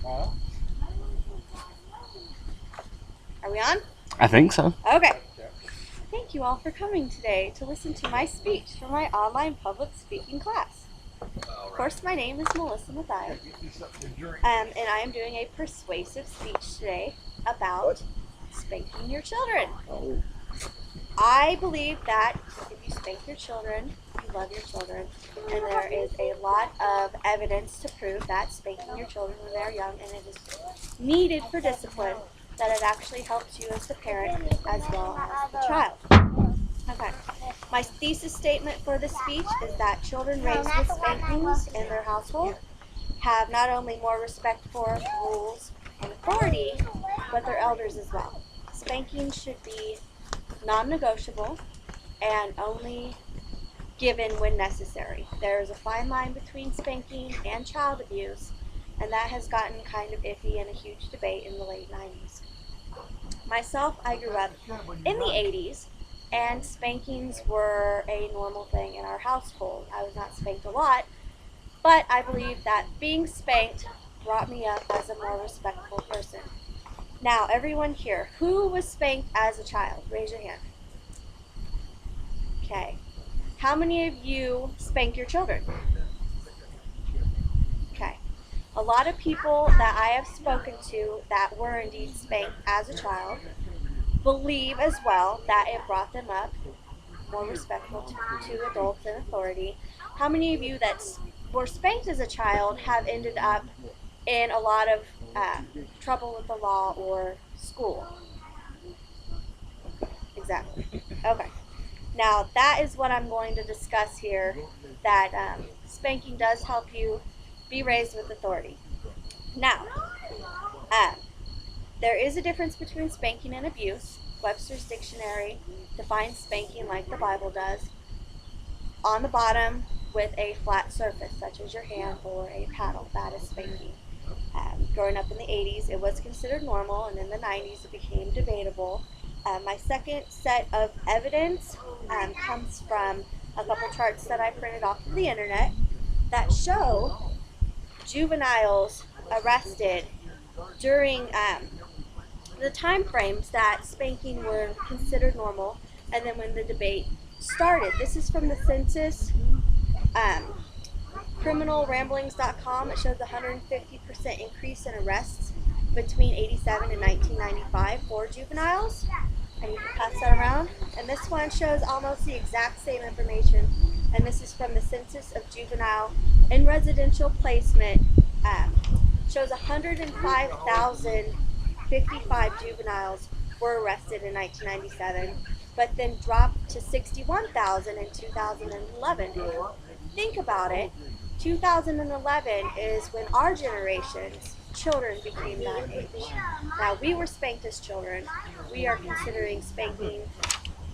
Are we on? I think so. Okay. Thank you all for coming today to listen to my speech for my online public speaking class. Of course, my name is Melissa Mathias, and I am doing a persuasive speech today about spanking your children. I believe that if you spank your children, you love your children, and there is a lot of evidence to prove that spanking your children when they're young and it is needed for discipline, that it actually helps you as the parent as well as the child. Okay. My thesis statement for this speech is that children raised with spankings in their household have not only more respect for rules and authority, but their elders as well. Spanking should be non-negotiable and only given when necessary. There is a fine line between spanking and child abuse, and that has gotten kind of iffy and a huge debate in the late 90s. Myself, I grew up in the 80s, and spankings were a normal thing in our household. I was not spanked a lot, but I believe that being spanked brought me up as a more respectful person. Now, everyone here, who was spanked as a child? Raise your hand. Okay. How many of you spank your children? Okay. A lot of people that I have spoken to that were indeed spanked as a child believe as well that it brought them up more respectful to adults and authority. How many of you that were spanked as a child have ended up in a lot of trouble with the law or school? Exactly. Okay. Now that is what I'm going to discuss here, that spanking does help you be raised with authority. Now, there is a difference between spanking and abuse. Webster's dictionary defines spanking like the Bible does, on the bottom with a flat surface such as your hand or a paddle. That is spanking. Growing up in the 80s, it was considered normal, and in the 90s it became debatable. My second set of evidence comes from a couple charts that I printed off of the internet that show juveniles arrested during the time frames that spanking were considered normal, and then when the debate started. This is from the census, criminalramblings.com. It shows a 150% increase in arrests between 87 and 1995 for juveniles. And you can pass that around. And this one shows almost the exact same information. And this is from the Census of Juvenile in Residential Placement. Shows 105,055 juveniles were arrested in 1997, but then dropped to 61,000 in 2011. Think about it. 2011 is when our generation's children became that age. Now, we were spanked as children. We are considering spanking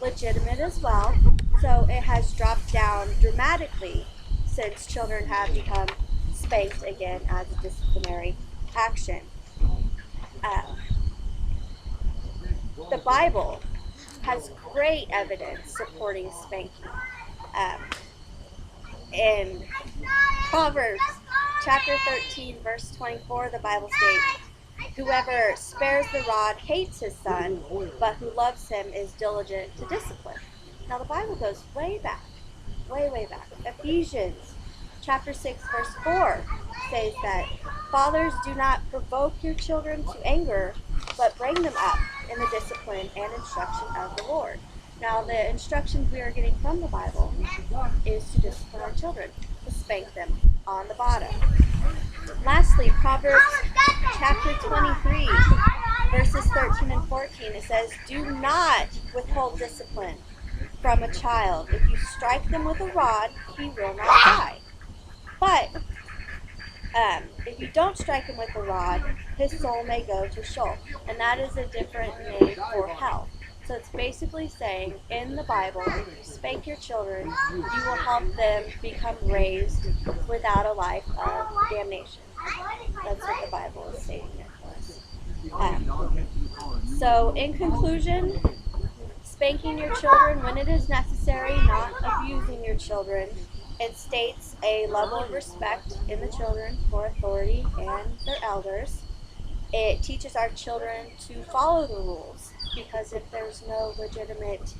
legitimate as well. So it has dropped down dramatically since children have become spanked again as a disciplinary action. The Bible has great evidence supporting spanking. In Proverbs chapter 13, verse 24, the Bible states, "Whoever spares the rod hates his son, but who loves him is diligent to discipline." Now the Bible goes way back, way back. Ephesians chapter 6, verse 4 says that fathers, do not provoke your children to anger, but bring them up in the discipline and instruction of the Lord. Now, the instructions we are getting from the Bible is to discipline our children, to spank them on the bottom. Lastly, Proverbs chapter 23, verses 13 and 14, it says, "Do not withhold discipline from a child. If you strike them with a rod, he will not die. But if you don't strike him with a rod, his soul may go to Sheol." And that is a different name for hell. So it's basically saying in the Bible, if you spank your children, you will help them become raised without a life of damnation. That's what the Bible is saying here for us. So in conclusion, spanking your children when it is necessary, not abusing your children, It states a level of respect in the children for authority and their elders. It teaches our children to follow the rules, because if there's no legitimate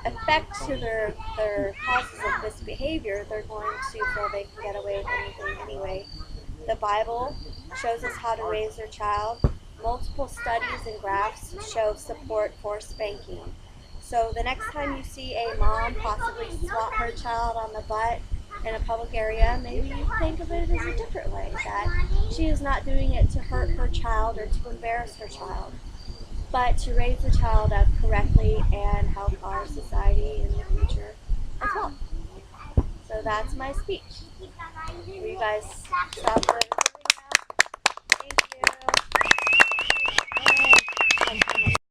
effect to their causes of misbehavior, they're going to feel they can get away with anything anyway. The Bible shows us how to raise their child. Multiple studies and graphs show support for spanking. So the next time you see a mom possibly swat her child on the butt in a public area, maybe you think of it as a different way, that she is not doing it to hurt her child or to embarrass her child, but to raise the child up correctly and help our society in the future as well. So that's my speech. Will you guys stop living?